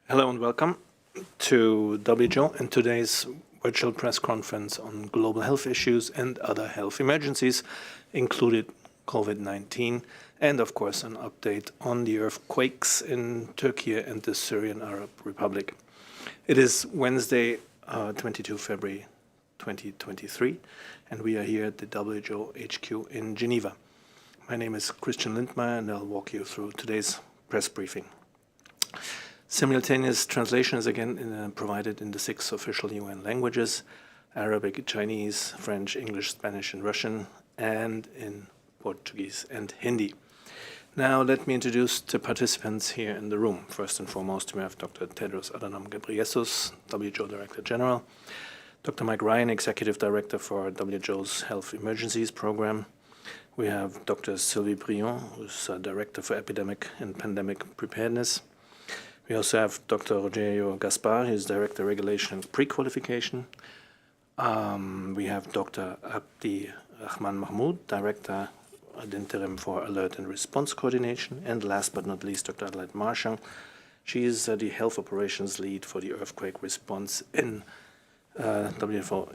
Hello and welcome to WHO and today's virtual press conference on global health issues and other health emergencies, included COVID-19, and of course an update on the earthquakes in Turkey and the Syrian Arab Republic. It is Wednesday, 22 February 2023, and we are here at the WHO HQ in Geneva. My name is Christian Lindmeier, and I'll walk you through today's press briefing. Simultaneous translation is again provided in the 6 official UN languages: Arabic, Chinese, French, English, Spanish, and Russian, and in Portuguese and Hindi. Now let me introduce the participants here in the room. First and foremost, we have Dr. Tedros Adhanom Ghebreyesus, WHO Director General, Dr. Mike Ryan, Executive Director for WHO's Health Emergencies Program. We have Dr. Sylvie Briand, who's Director for Epidemic and Pandemic Preparedness. We also have Dr. Rogerio Gaspar, who's Director Regulation and Pre-Qualification. We have Dr. Abdi Rahman Mahmoud, Director ad interim for Alert and Response Coordination. And last but not least, Dr. Adelaide Marchand. She is the Health Operations Lead for the earthquake response in WHO.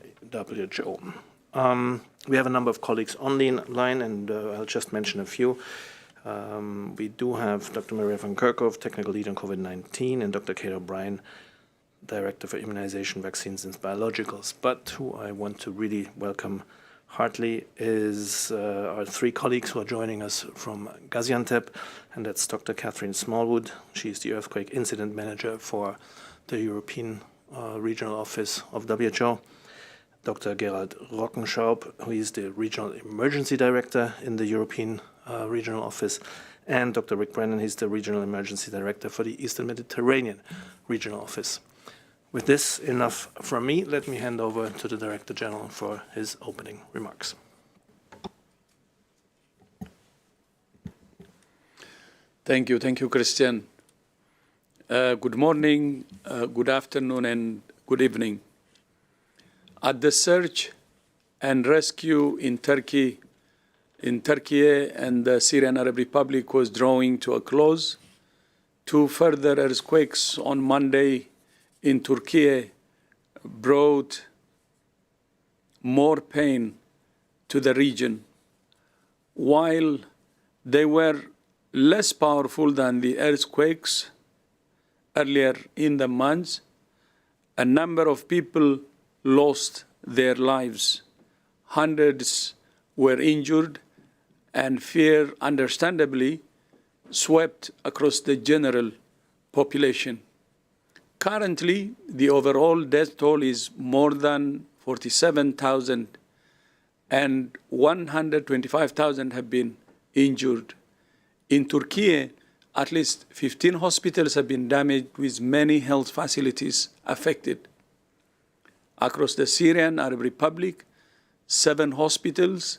We have a number of colleagues on the line, and I'll just mention a few. We do have Dr. Maria van Kerkhove, Technical Lead on COVID-19, and Dr. Kate O'Brien, Director for Immunization, Vaccines, and Biologicals. But who I want to really welcome heartily is our 3 colleagues who are joining us from Gaziantep, and that's Dr. Catherine Smallwood. She's the Earthquake Incident Manager for the European Regional Office of WHO. Dr. Gerald Rockenschaub, who is the Regional Emergency Director in the European Regional Office, and Dr. Rick Brennan, he's the Regional Emergency Director for the Eastern Mediterranean Regional Office. With this, enough from me. Let me hand over to the Director General for his opening remarks. Thank you, Christian. Good morning, good afternoon, and good evening. At the search and rescue in Turkey and the Syrian Arab Republic was drawing to a close, 2 further earthquakes on Monday in Turkey brought more pain to the region. While they were less powerful than the earthquakes earlier in the month, a number of people lost their lives. Hundreds were injured, and fear, understandably, swept across the general population. Currently, the overall death toll is more than 47,000, and 125,000 have been injured. In Turkey, at least 15 hospitals have been damaged, with many health facilities affected. Across the Syrian Arab Republic, 7 hospitals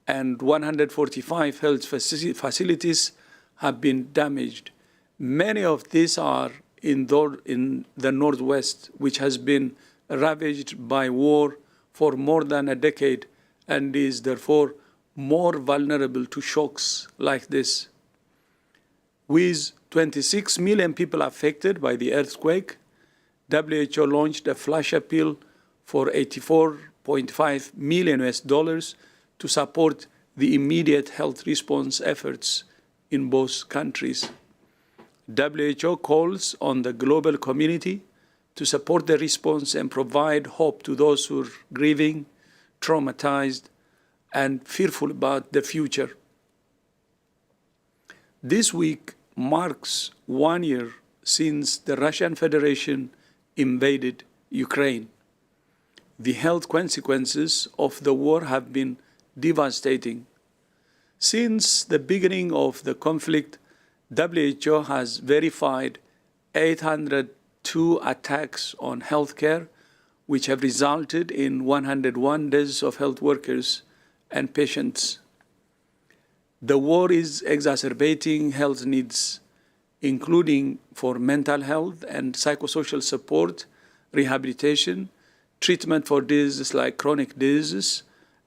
and 145 health facilities have been damaged. Many of these are in the northwest, which has been ravaged by war for more than a decade and is therefore more vulnerable to shocks like this. With 26 million people affected by the earthquake, WHO launched a flash appeal for $84.5 million to support the immediate health response efforts in both countries. WHO calls on the global community to support the response and provide hope to those who are grieving, traumatized, and fearful about the future. This week marks 1 year since the Russian Federation invaded Ukraine. The health consequences of the war have been devastating. Since the beginning of the conflict, WHO has verified 802 attacks on healthcare, which have resulted in 101 deaths of health workers and patients. The war is exacerbating health needs, including for mental health and psychosocial support, rehabilitation, treatment for diseases like chronic diseases,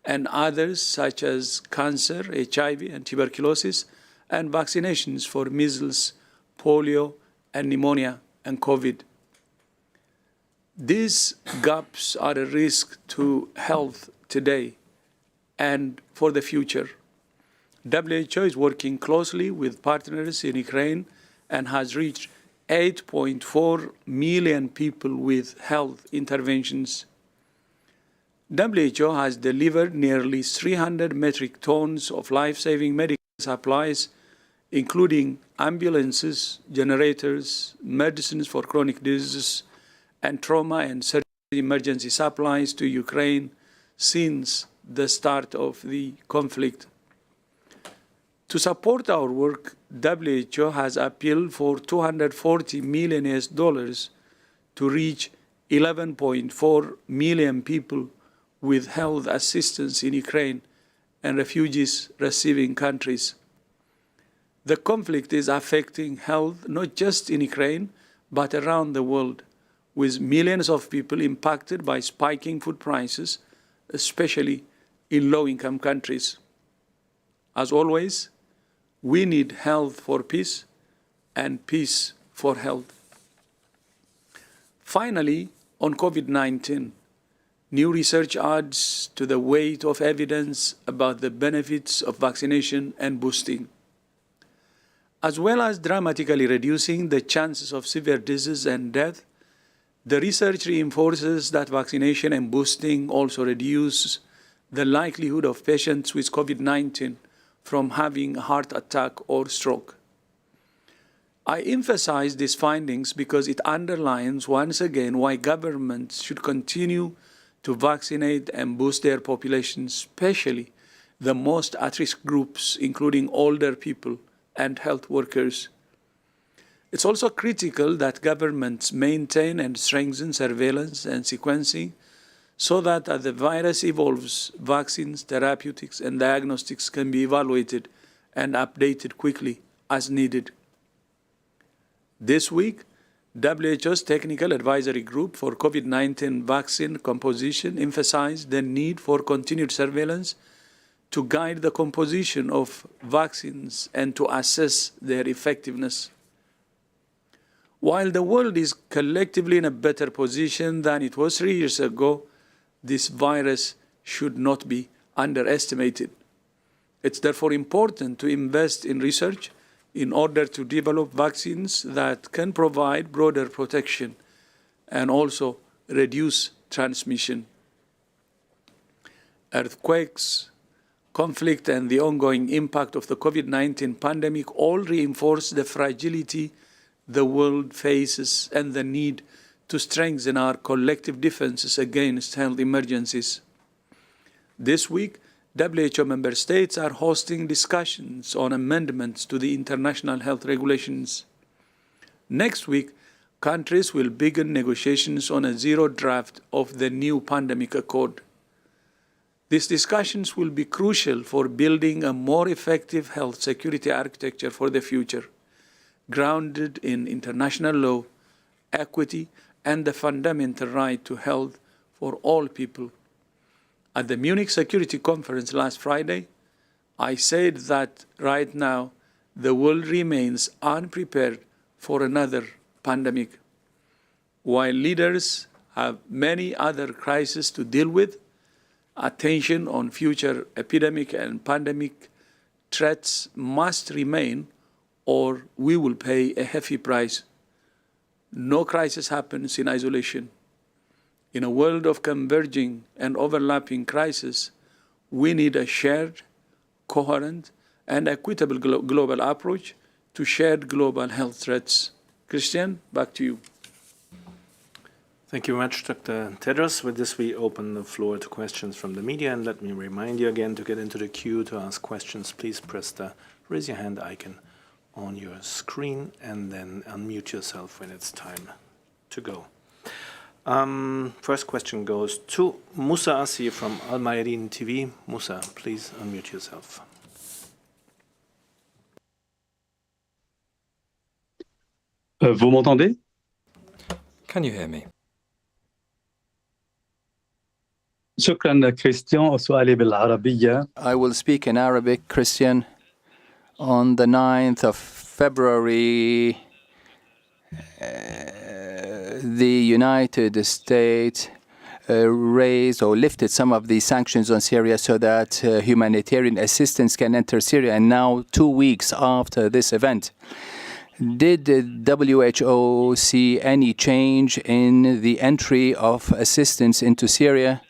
and others such as cancer, HIV, and tuberculosis, and vaccinations for measles, polio, and pneumonia and COVID. These gaps are a risk to health today and for the future. WHO is working closely with partners in Ukraine and has reached 8.4 million people with health interventions. WHO has delivered nearly 300 metric tons of life-saving medical supplies, including ambulances, generators, medicines for chronic diseases, and trauma and surgery emergency supplies to Ukraine since the start of the conflict. To support our work, WHO has appealed for $240 million to reach 11.4 million people with health assistance in Ukraine and refugees receiving countries. The conflict is affecting health not just in Ukraine, but around the world, with millions of people impacted by spiking food prices, especially in low-income countries. As always, we need health for peace and peace for health. Finally, on COVID-19, new research adds to the weight of evidence about the benefits of vaccination and boosting. As well as dramatically reducing the chances of severe disease and death, the research reinforces that vaccination and boosting also reduce the likelihood of patients with COVID-19 from having a heart attack or stroke. I emphasize these findings because it underlines once again why governments should continue to vaccinate and boost their populations, especially the most at-risk groups, including older people and health workers. It's also critical that governments maintain and strengthen surveillance and sequencing so that as the virus evolves, vaccines, therapeutics, and diagnostics can be evaluated and updated quickly as needed. This week, WHO's Technical Advisory Group for COVID-19 vaccine composition emphasized the need for continued surveillance to guide the composition of vaccines and to assess their effectiveness. While the world is collectively in a better position than it was 3 years ago, this virus should not be underestimated. It's therefore important to invest in research in order to develop vaccines that can provide broader protection and also reduce transmission. Earthquakes, conflict, and the ongoing impact of the COVID-19 pandemic all reinforce the fragility the world faces and the need to strengthen our collective defenses against health emergencies. This week, WHO member states are hosting discussions on amendments to the international health regulations. Next week, countries will begin negotiations on a zero draft of the new pandemic accord. These discussions will be crucial for building a more effective health security architecture for the future, grounded in international law, equity, and the fundamental right to health for all people. At the Munich Security Conference last Friday, I said that right now the world remains unprepared for another pandemic. While leaders have many other crises to deal with, attention on future epidemic and pandemic threats must remain, or we will pay a heavy price. No crisis happens in isolation. In a world of converging and overlapping crises, we need a shared, coherent, and equitable global approach to shared global health threats. Christian, back to you. Thank you very much, Dr. Tedros. With this, we open the floor to questions from the media. And let me remind you again, to get into the queue to ask questions, please press the raise your hand icon on your screen and then unmute yourself when it's time to go. First question goes to Musa Assi from Al Mayadeen TV. Musa, please unmute yourself. Vous m'entendez? Can you hear me? شكرا كريستيان. سؤالي بالعربية. I will speak in Arabic, Christian. On the 9th of February, the United States raised or lifted some of the sanctions on Syria so that humanitarian assistance can enter Syria. And now, 2 weeks after this event, did the WHO see any change in the entry of assistance into Syria?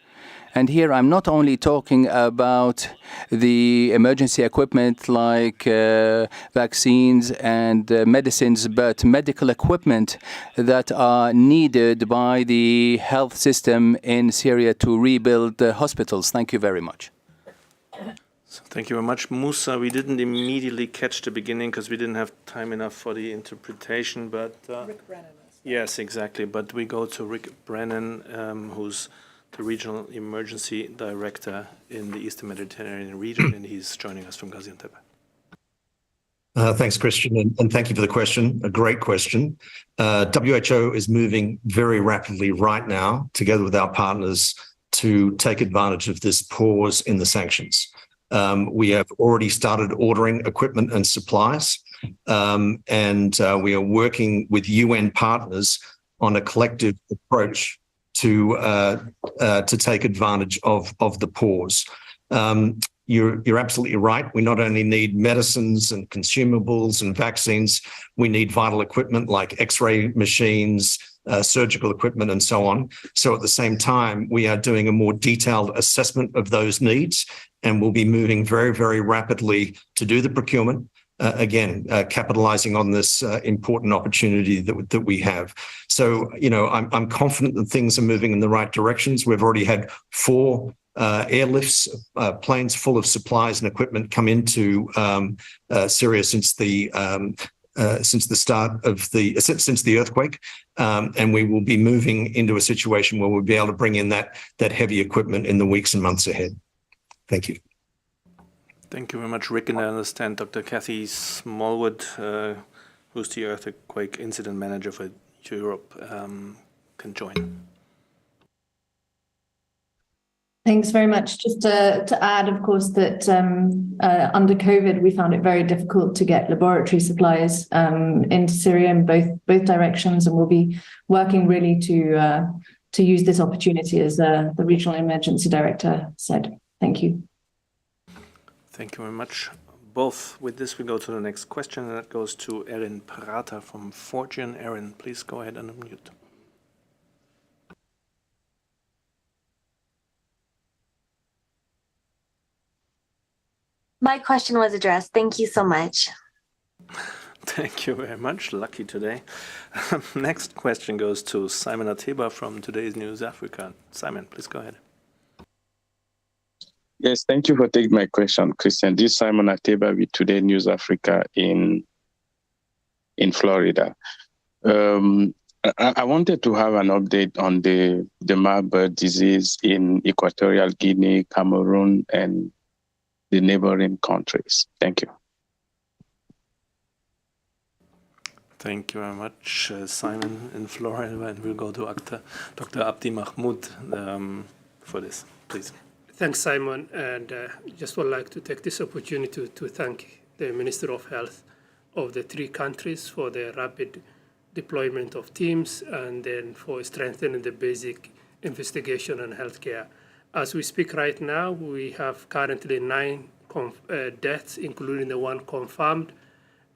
And here I'm not only talking about the emergency equipment like vaccines and medicines, but medical equipment that are needed by the health system in Syria to rebuild the hospitals. Thank you very much. So thank you very much, Musa. We didn't immediately catch the beginning because we didn't have time enough for the interpretation. But Rick Brennan. yes, exactly. But we go to Rick Brennan, who's the Regional Emergency Director in the Eastern Mediterranean region, and he's joining us from Gaziantep. Thanks, Christian, and thank you for the question. A great question. WHO is moving very rapidly right now, together with our partners, to take advantage of this pause in the sanctions. We have already started ordering equipment and supplies, and we are working with UN partners on a collective approach to take advantage of the pause. You're absolutely right. We not only need medicines and consumables and vaccines, we need vital equipment like X-ray machines, surgical equipment, and so on. So at the same time, we are doing a more detailed assessment of those needs, and we'll be moving very, very rapidly to do the procurement. Capitalizing on this important opportunity that we have. So, I'm confident that things are moving in the right directions. We've already had 4 airlifts, planes full of supplies and equipment come into Syria since the earthquake, and we will be moving into a situation where we'll be able to bring in that heavy equipment in the weeks and months ahead. Thank you. Thank you very much, Rick. And I understand Dr. Kathy Smallwood, who's the Earthquake Incident Manager for Europe, can join. Thanks very much. Just to add, of course, that under COVID, we found it very difficult to get laboratory supplies into Syria in both directions, and we'll be working really to use this opportunity, as the Regional Emergency Director said. Thank you. Thank you very much, both. With this, we go to the next question, and that goes to Erin Prata from Fortune. Erin, please go ahead and unmute. My question was addressed. Thank you so much. Thank you very much. Lucky today. Next question goes to Simon Ateba from Today's News Africa. Simon, please go ahead. Yes, thank you for taking my question, Christian. This is Simon Ateba with Today News Africa in Florida. I wanted to have an update on the Marburg disease in Equatorial Guinea, Cameroon, and the neighboring countries. Thank you. Thank you very much, Simon in Florida, and we'll go to Dr. Abdi Mahmoud for this, please. Thanks, Simon, and just would like to take this opportunity to thank the Minister of Health of the 3 countries for the rapid deployment of teams and then for strengthening the basic investigation and healthcare. As we speak right now, we have currently 9 deaths, including the 1 confirmed,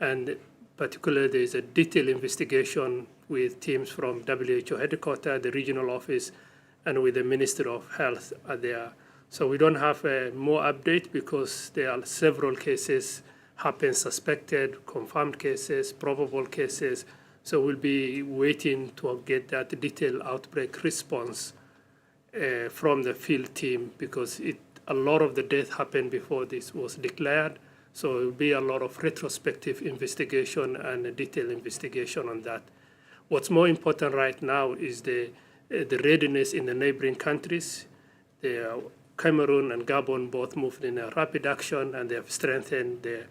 and particularly there is a detailed investigation with teams from WHO headquarters, the regional office, and with the Minister of Health there. So we don't have more update because there are several cases happen, suspected, confirmed cases, probable cases. So we'll be waiting to get that detailed outbreak response from the field team, because a lot of the death happened before this was declared. So it will be a lot of retrospective investigation and a detailed investigation on that. What's more important right now is the readiness in the neighboring countries. Cameroon and Gabon both moved in a rapid action, and they have strengthened their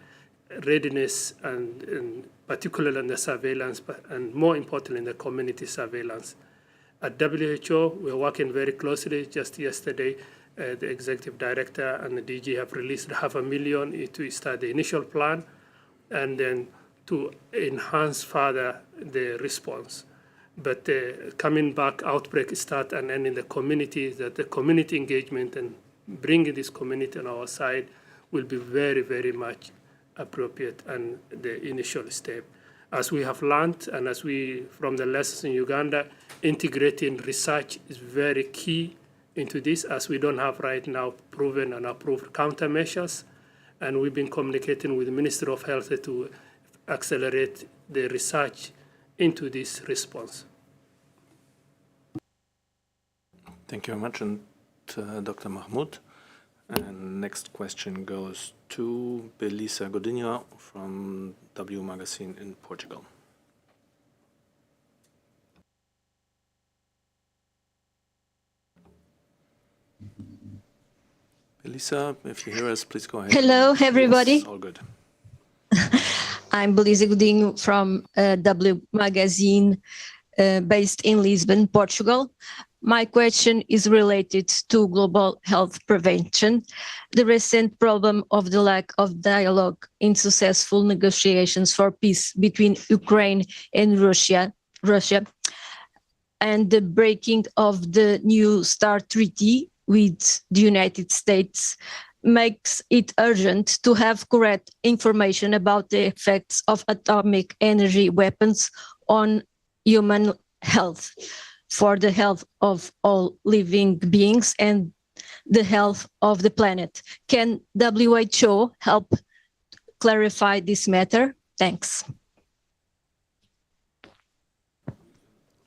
readiness, and particularly in the surveillance, and more importantly in the community surveillance. At WHO, we're working very closely. Just yesterday, the executive director and the DG have released $500,000 to start the initial plan, and then to enhance further the response. But coming back, outbreak start and end in the community, that the community engagement and bringing this community on our side will be very, very much appropriate and the initial step. As we have learned and as we, from the lessons in Uganda, integrating research is very key into this, as we don't have right now proven and approved countermeasures. And we've been communicating with the Ministry of Health to accelerate the research into this response. Thank you very much, and Dr. Mahmoud. And next question goes to Belisa Godinho from W Magazine in Portugal. Belisa, if you hear us, please go ahead. Hello, everybody. Yes, all good. I'm Belisa Godinho from W Magazine, based in Lisbon, Portugal. My question is related to global health prevention. The recent problem of the lack of dialogue in successful negotiations for peace between Ukraine and Russia, and the breaking of the New START treaty with the United States makes it urgent to have correct information about the effects of atomic energy weapons on human health, for the health of all living beings and the health of the planet. Can WHO help clarify this matter? Thanks.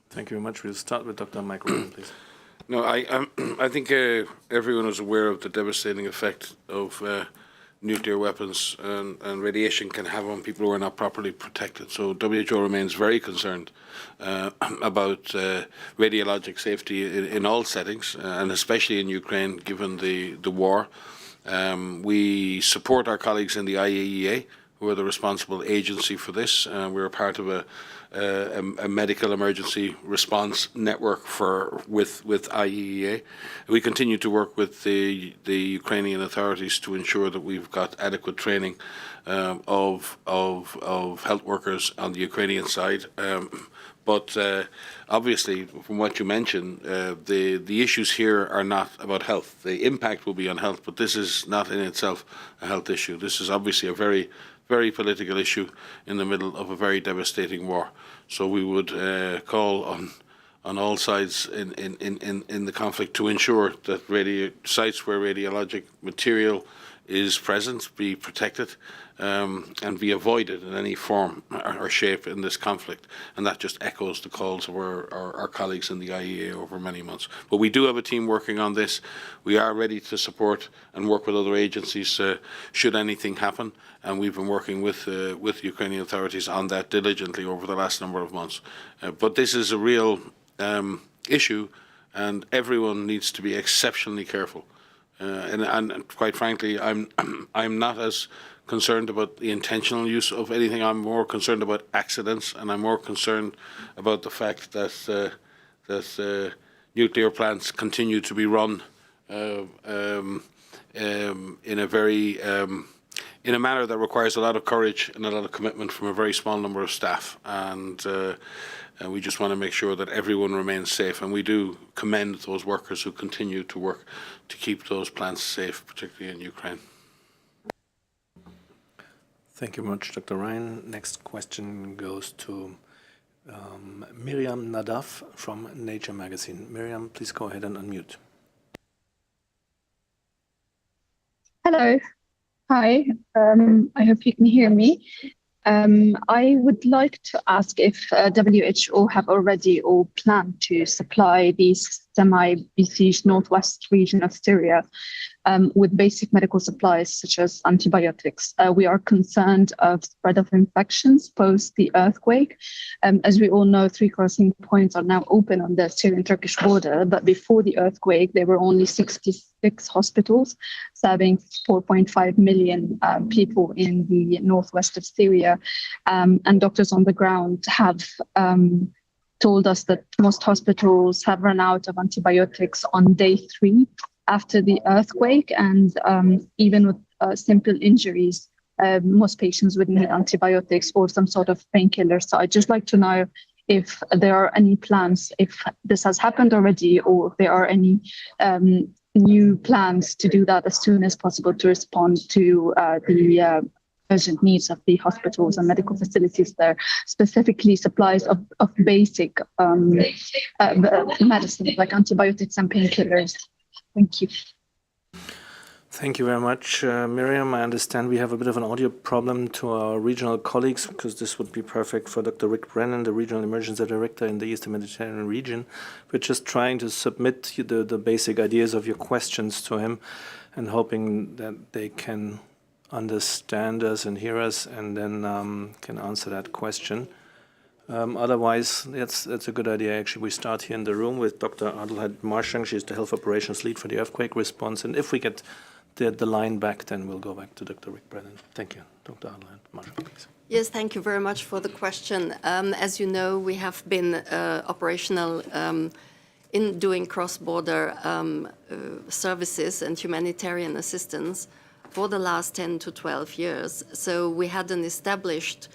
Thank you very much. We'll start with Dr. Mike Ryan, please. No, I think everyone is aware of the devastating effect of nuclear weapons and radiation can have on people who are not properly protected. So WHO remains very concerned about radiologic safety in all settings, and especially in Ukraine, given the war. We support our colleagues in the IAEA, who are the responsible agency for this. We're a part of a medical emergency response network with IAEA. We continue to work with the Ukrainian authorities to ensure that we've got adequate training of health workers on the Ukrainian side. But obviously, from what you mentioned, the issues here are not about health. The impact will be on health, but this is not in itself a health issue. This is obviously a very, very political issue in the middle of a very devastating war. So we would call on all sides in the conflict to ensure that sites where radiologic material is present be protected and be avoided in any form or shape in this conflict. And that just echoes the calls of our colleagues in the IAEA over many months. But we do have a team working on this. We are ready to support and work with other agencies should anything happen. And we've been working with Ukrainian authorities on that diligently over the last number of months. But this is a real issue, and everyone needs to be exceptionally careful. And quite frankly, I'm not as concerned about the intentional use of anything. I'm more concerned about accidents, and I'm more concerned about the fact that nuclear plants continue to be run in a very in a manner that requires a lot of courage and a lot of commitment from a very small number of staff. And we just want to make sure that everyone remains safe. And we do commend those workers who continue to work to keep those plants safe, particularly in Ukraine. Thank you very much, Dr. Ryan. Next question goes to Miriam Nadaf from Nature Magazine. Miriam, please go ahead and unmute. Hello. Hi. I hope you can hear me. I would like to ask if WHO have already or plan to supply the semi-besieged northwest region of Syria with basic medical supplies such as antibiotics. We are concerned of spread of infections post the earthquake. As we all know, 3 crossing points are now open on the Syrian-Turkish border, but before the earthquake, there were only 66 hospitals serving 4.5 million people in the northwest of Syria. And doctors on the ground have told us that most hospitals have run out of antibiotics on day 3 after the earthquake, and even with simple injuries, most patients would need antibiotics or some sort of painkiller. So I'd just like to know if there are any plans, if this has happened already, or if there are any new plans to do that as soon as possible to respond to the urgent needs of the hospitals and medical facilities there, specifically supplies of basic medicine like antibiotics and painkillers. Thank you. Thank you very much, Miriam. I understand we have a bit of an audio problem to our regional colleagues, because this would be perfect for Dr. Rick Brennan, the Regional Emergency Director in the Eastern Mediterranean region. We're just trying to submit the basic ideas of your questions to him and hoping that they can understand us and hear us, and then can answer that question. Otherwise, that's a good idea. Actually, we start here in the room with Dr. Adelheid Marschang. She's the Health Operations Lead for the earthquake response. And if we get the line back, then we'll go back to Dr. Rick Brennan. Thank you. Dr. Adelheid Marschang, please. Yes, thank you very much for the question. As you know, we have been operational in doing cross-border services and humanitarian assistance for the last 10 to 12 years. So we had an established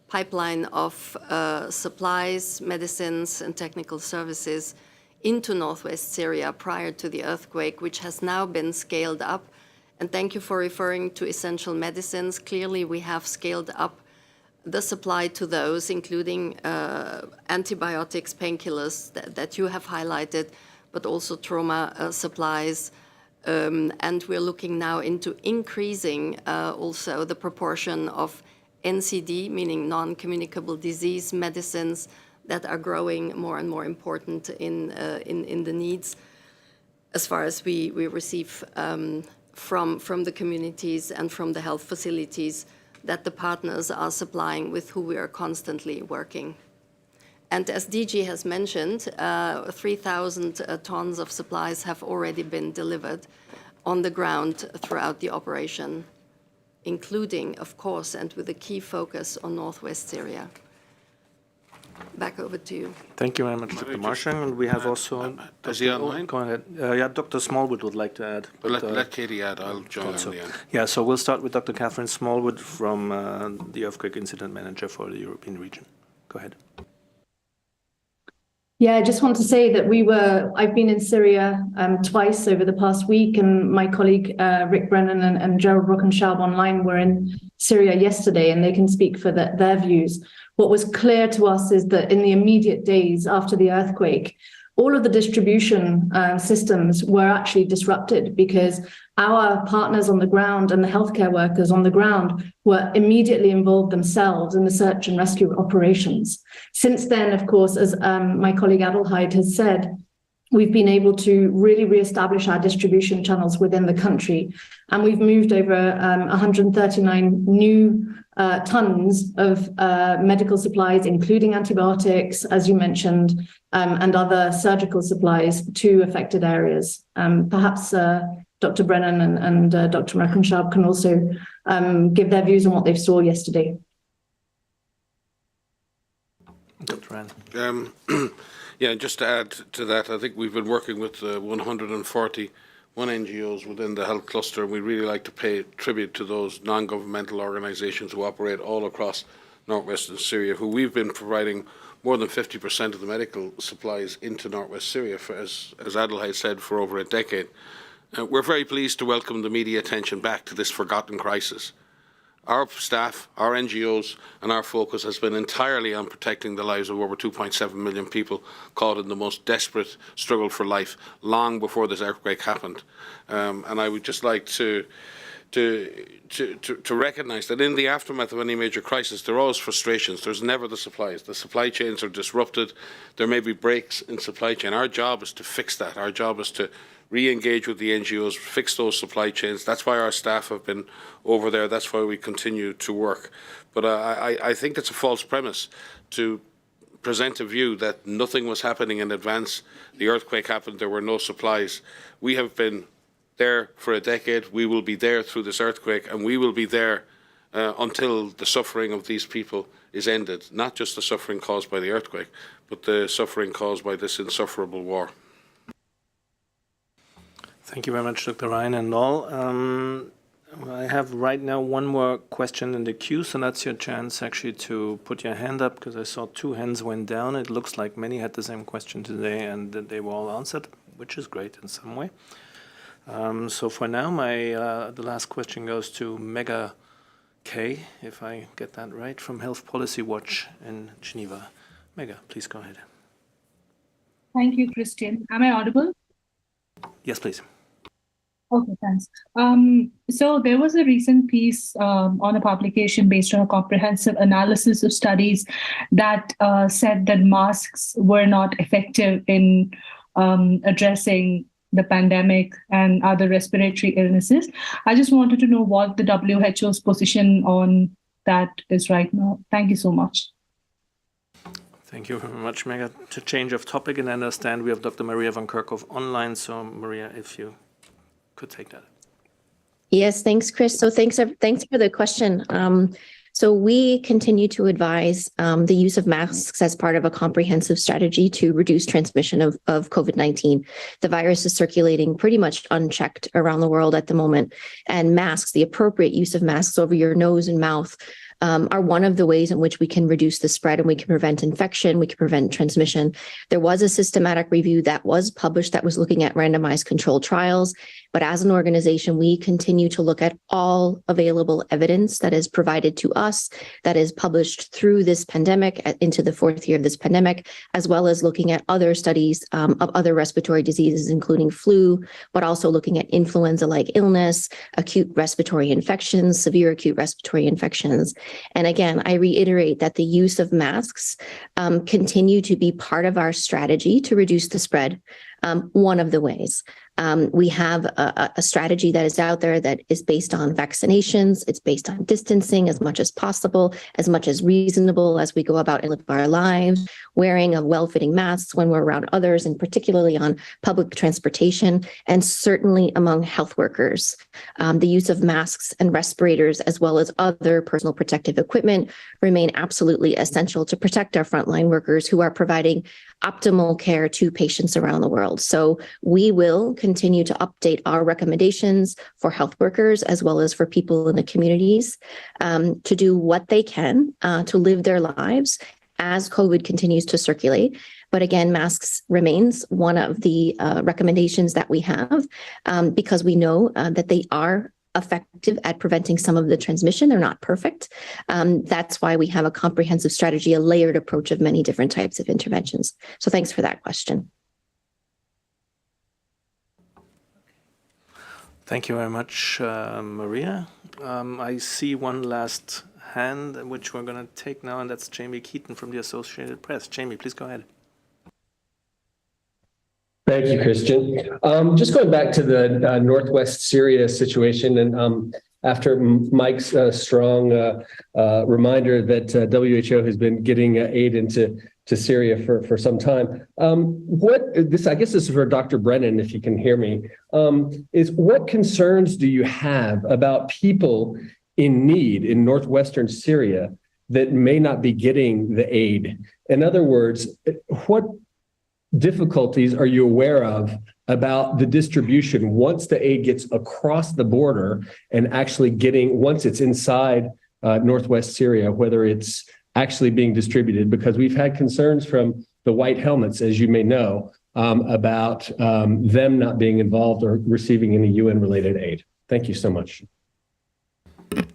pipeline of supplies, medicines, and technical services into northwest Syria prior to the earthquake, which has now been scaled up. And thank you for referring to essential medicines. Clearly, we have scaled up the supply to those, including antibiotics, painkillers that you have highlighted, but also trauma supplies. And we're looking now into increasing also the proportion of NCD, meaning non-communicable disease medicines, that are growing more and more important in the needs as far as we receive from the communities and from the health facilities that the partners are supplying, with who we are constantly working. And as DG has mentioned, 3,000 tons of supplies have already been delivered on the ground throughout the operation, including, of course, and with a key focus on northwest Syria. Back over to you. Thank you very much, Dr. Marschang. And we have also... Is he online? Go ahead. Yeah, Dr. Smallwood would like to add. But let Katie add. I'll join on the end. Yeah, so we'll start with Dr. Catherine Smallwood from the Earthquake Incident Manager for the European region. Go ahead. Yeah, I just want to say that I've been in Syria twice over the past week, and my colleague Rick Brennan and Gerald Brockenschaub online were in Syria yesterday, and they can speak for their views. What was clear to us is that in the immediate days after the earthquake, all of the distribution systems were actually disrupted because our partners on the ground and the healthcare workers on the ground were immediately involved themselves in the search and rescue operations. Since then, of course, as my colleague Adelheid has said, we've been able to really reestablish our distribution channels within the country. And we've moved over 139 new tons of medical supplies, including antibiotics, as you mentioned, and other surgical supplies to affected areas. Perhaps Dr. Brennan and Dr. Brockenschaub can also give their views on what they saw yesterday. Dr. Rand. Yeah, just to add to that, I think we've been working with 141 NGOs within the health cluster, and we really like to pay tribute to those non-governmental organizations who operate all across northwestern Syria, who we've been providing more than 50% of the medical supplies into northwest Syria, for, as Adelheid said, for over a decade. We're very pleased to welcome the media attention back to this forgotten crisis. Our staff, our NGOs, and our focus has been entirely on protecting the lives of over 2.7 million people caught in the most desperate struggle for life long before this earthquake happened. And I would just like to recognise that in the aftermath of any major crisis, there are always frustrations. There's never the supplies. The supply chains are disrupted. There may be breaks in supply chain. Our job is to fix that. Our job is to re-engage with the NGOs, fix those supply chains. That's why our staff have been over there. That's why we continue to work. But I think it's a false premise to present a view that nothing was happening in advance. The earthquake happened, there were no supplies. We have been there for a decade. We will be there through this earthquake, and we will be there until the suffering of these people is ended. Not just the suffering caused by the earthquake, but the suffering caused by this insufferable war. Thank you very much, Dr. Ryan and all. I have right now one more question in the queue, so that's your chance actually to put your hand up, because I saw 2 hands went down. It looks like many had the same question today and that they were all answered, which is great in some way. So for now, the last question goes to Mega K, if I get that right, from Health Policy Watch in Geneva. Mega, please go ahead. Thank you, Christian. Am I audible? Yes, please. Okay, thanks. So there was a recent piece on a publication based on a comprehensive analysis of studies that said that masks were not effective in addressing the pandemic and other respiratory illnesses. I just wanted to know what the WHO's position on that is right now. Thank you so much. Thank you very much, Mega. To change of topic, and I understand we have Dr. Maria van Kerkhove online, so Maria, if you could take that. Yes, thanks, Chris. So thanks for the question. So we continue to advise the use of masks as part of a comprehensive strategy to reduce transmission of COVID-19. The virus is circulating pretty much unchecked around the world at the moment, and masks, the appropriate use of masks over your nose and mouth, are one of the ways in which we can reduce the spread and we can prevent infection, we can prevent transmission. There was a systematic review that was published that was looking at randomized controlled trials. But as an organization, we continue to look at all available evidence that is provided to us, that is published through this pandemic, into the 4th year of this pandemic, as well as looking at other studies of other respiratory diseases, including flu, but also looking at influenza-like illness, acute respiratory infections, severe acute respiratory infections. And again, I reiterate that the use of masks continue to be part of our strategy to reduce the spread. One of the ways. We have a strategy that is out there that is based on vaccinations. It's based on distancing as much as possible, as much as reasonable as we go about and live our lives, wearing a well-fitting masks when we're around others, and particularly on public transportation, and certainly among health workers. The use of masks and respirators, as well as other personal protective equipment, remain absolutely essential to protect our frontline workers who are providing optimal care to patients around the world. So we will continue to update our recommendations for health workers as well as for people in the communities to do what they can to live their lives as COVID continues to circulate. But again, masks remains one of the recommendations that we have because we know that they are effective at preventing some of the transmission. They're not perfect. That's why we have a comprehensive strategy, a layered approach of many different types of interventions. So thanks for that question. Thank you very much, Maria. I see one last hand, which we're going to take now, and that's Jamie Keaton from the Associated Press. Jamie, please go ahead. Thank you, Christian. Just going back to the Northwest Syria situation, and after Mike's strong reminder that WHO has been getting aid into Syria for some time, I guess this is for Dr. Brennan, if you can hear me, is what concerns do you have about people in need in northwestern Syria that may not be getting the aid? In other words, what difficulties are you aware of about the distribution once the aid gets across the border and actually once it's inside Northwest Syria, whether it's actually being distributed? Because we've had concerns from the White Helmets, as you may know, about them not being involved or receiving any UN-related aid. Thank you so much.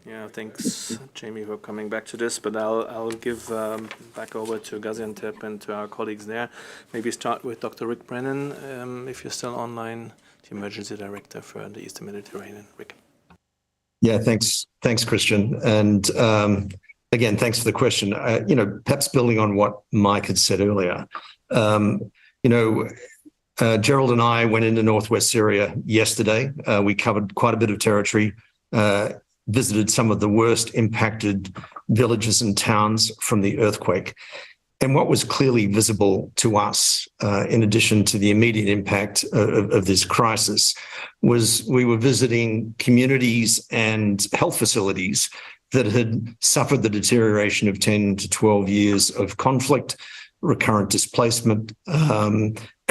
Yeah, thanks, Jamie, for coming back to this. But I'll give back over to Gaziantep and to our colleagues there. Maybe start with Dr. Rick Brennan, if you're still online, the Emergency Director for the Eastern Mediterranean. Rick. Yeah, thanks, Christian. And again, thanks for the question. Perhaps building on what Mike had said earlier, Gerald and I went into Northwest Syria yesterday. We covered quite a bit of territory, visited some of the worst impacted villages and towns from the earthquake. And what was clearly visible to us, in addition to the immediate impact of this crisis, was we were visiting communities and health facilities that had suffered the deterioration of 10 to 12 years of conflict, recurrent displacement,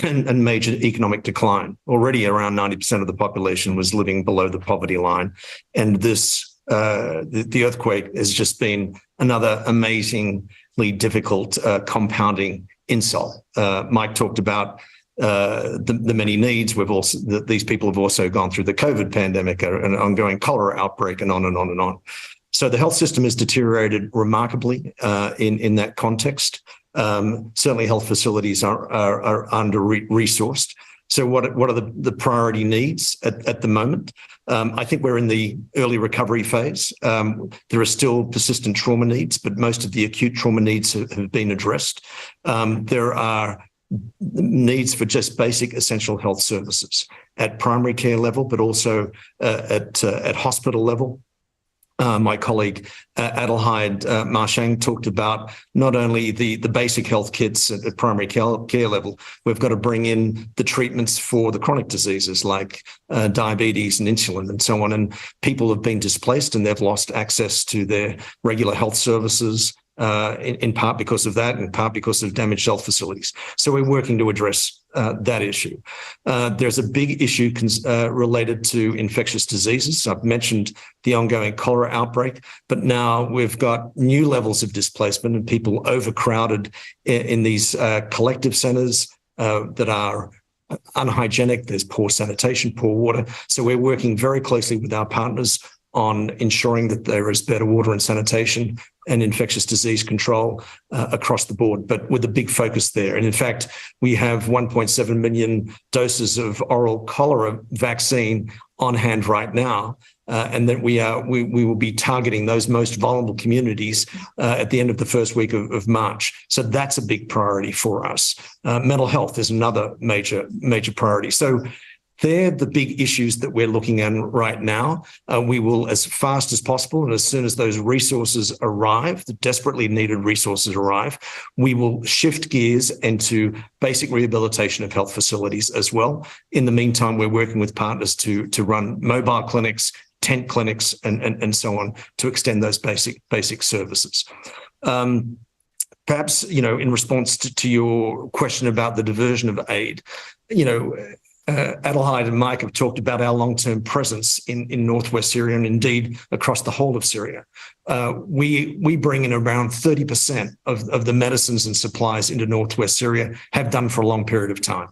and major economic decline. Already around 90% of the population was living below the poverty line. And this, the earthquake has just been another amazingly difficult compounding insult. Mike talked about the many needs. These people have also gone through the COVID pandemic, an ongoing cholera outbreak, and on and on and on. So the health system has deteriorated remarkably in that context. Certainly health facilities are under-resourced. So what are the priority needs at the moment? I think we're in the early recovery phase. There are still persistent trauma needs, but most of the acute trauma needs have been addressed. There are needs for just basic essential health services at primary care level, but also at hospital level. My colleague Adelheid Marchang talked about not only the basic health kits at primary care level, we've got to bring in the treatments for the chronic diseases like diabetes and insulin and so on. And people have been displaced and they've lost access to their regular health services, in part because of that, in part because of damaged health facilities. So we're working to address that issue. There's a big issue related to infectious diseases. I've mentioned the ongoing cholera outbreak, but now we've got new levels of displacement and people overcrowded in these collective centres that are unhygienic. There's poor sanitation, poor water. So we're working very closely with our partners on ensuring that there is better water and sanitation and infectious disease control across the board, but with a big focus there. And in fact, we have 1.7 million doses of oral cholera vaccine on hand right now. And that we will be targeting those most vulnerable communities at the end of the first week of March. So that's a big priority for us. Mental health is another major priority. So they're the big issues that we're looking at right now. We will, as fast as possible, and as soon as those resources arrive, the desperately needed resources arrive, we will shift gears into basic rehabilitation of health facilities as well. In the meantime, we're working with partners to run mobile clinics, tent clinics, and so on to extend those basic services. Perhaps, in response to your question about the diversion of aid, Adelheid and Mike have talked about our long-term presence in northwest Syria and indeed across the whole of Syria. We bring in around 30% of the medicines and supplies into northwest Syria, have done for a long period of time.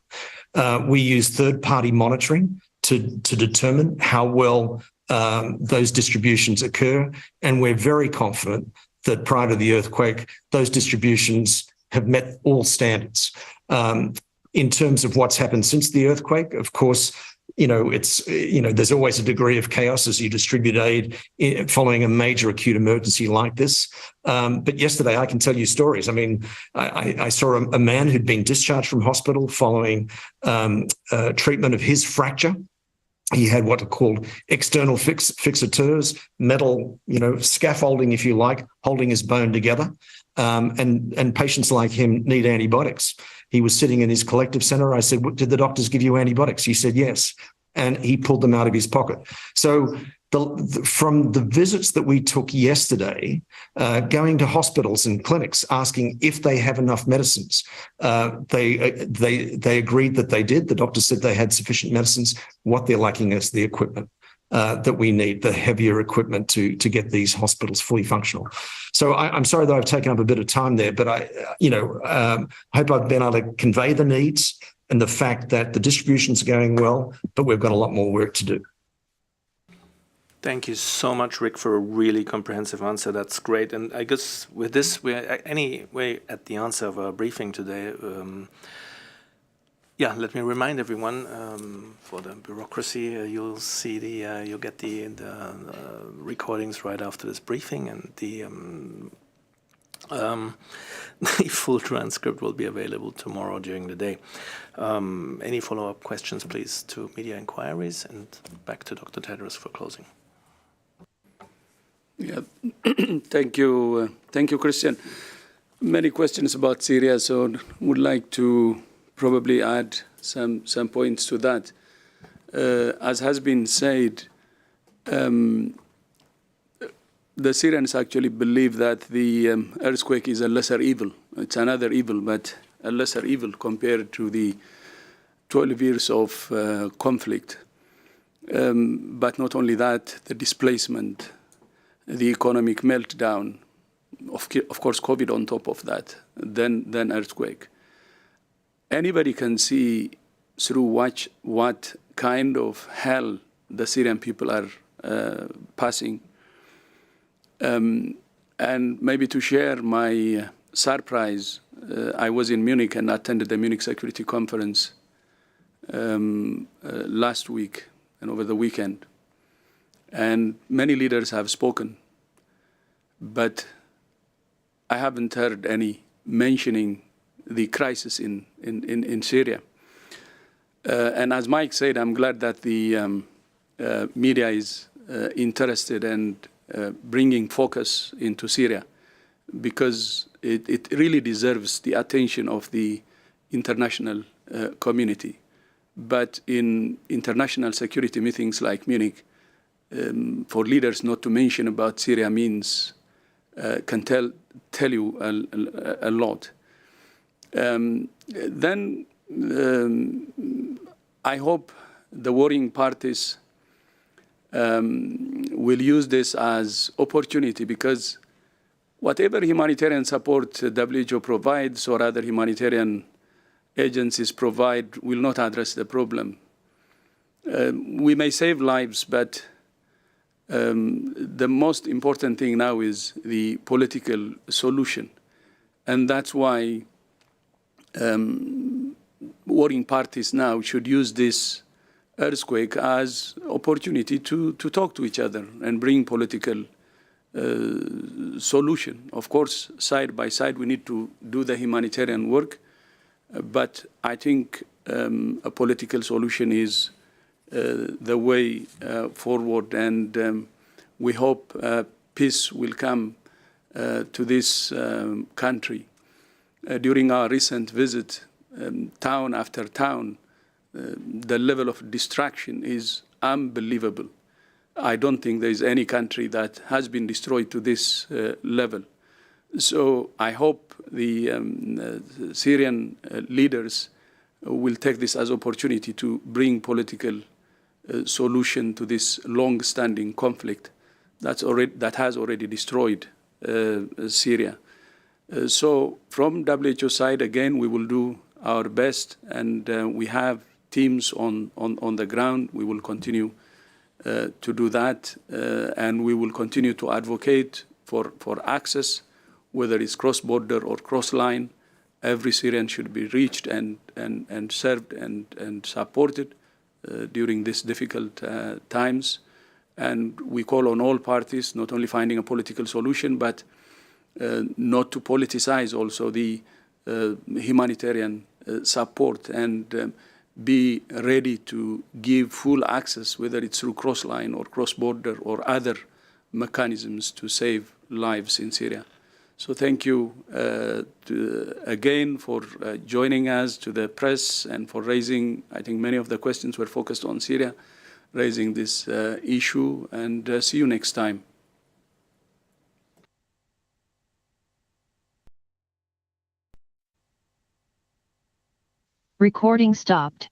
We use third-party monitoring to determine how well those distributions occur, and we're very confident that prior to the earthquake, those distributions have met all standards. In terms of what's happened since the earthquake, of course, there's always a degree of chaos as you distribute aid following a major acute emergency like this. But yesterday, I can tell you stories. I mean, I saw a man who'd been discharged from hospital following treatment of his fracture. He had what are called external fixateurs, metal, scaffolding, if you like, holding his bone together. And patients like him need antibiotics. He was sitting in his collective centre. I said, did the doctors give you antibiotics? He said, yes. And he pulled them out of his pocket. So from the visits that we took yesterday, going to hospitals and clinics, asking if they have enough medicines, they agreed that they did. The doctor said they had sufficient medicines. What they're lacking is the equipment that we need, the heavier equipment to get these hospitals fully functional. So I'm sorry that I've taken up a bit of time there, but I hope I've been able to convey the needs and the fact that the distributions are going well, but we've got a lot more work to do. Thank you so much, Rick, for a really comprehensive answer. That's great. And I guess with this, we're anyway at the answer of our briefing today. Let me remind everyone for the bureaucracy, you'll get the recordings right after this briefing, and the full transcript will be available tomorrow during the day. Any follow-up questions, please, to media inquiries, and back to Dr. Tedros for closing. Yeah, thank you, Christian. Many questions about Syria, so would like to probably add some points to that. As has been said, the Syrians actually believe that the earthquake is a lesser evil. It's another evil, but a lesser evil compared to the 12 years of conflict. But not only that, the displacement, the economic meltdown, of course, COVID on top of that, then earthquake. Anybody can see through what kind of hell the Syrian people are passing. And maybe to share my surprise, I was in Munich and attended the Munich Security Conference last week and over the weekend. And many leaders have spoken, but I haven't heard any mentioning the crisis in Syria. And as Mike said, I'm glad that the media is interested and bringing focus into Syria, because it really deserves the attention of the international community. But in international security meetings like Munich, for leaders not to mention about Syria means can tell you a lot. Then I hope the warring parties will use this as opportunity, because whatever humanitarian support WHO provides or other humanitarian agencies provide will not address the problem. We may save lives, but the most important thing now is the political solution. And that's why warring parties now should use this earthquake as opportunity to talk to each other and bring political solution. Of course, side by side, we need to do the humanitarian work, but I think a political solution is the way forward, and we hope peace will come to this country. During our recent visit, town after town, the level of destruction is unbelievable. I don't think there is any country that has been destroyed to this level. So I hope the Syrian leaders will take this as opportunity to bring political solution to this long-standing conflict that has already destroyed Syria. So from WHO side, again, we will do our best, and we have teams on the ground. We will continue to do that, and we will continue to advocate for access, whether it's cross-border or cross-line. Every Syrian should be reached and served and supported during these difficult times. And we call on all parties, not only finding a political solution, but not to politicize also the humanitarian support, and be ready to give full access, whether it's through cross-line or cross-border or other mechanisms to save lives in Syria. So thank you again for joining us, to the press, and for raising, I think many of the questions were focused on Syria, raising this issue, and see you next time. Recording stopped.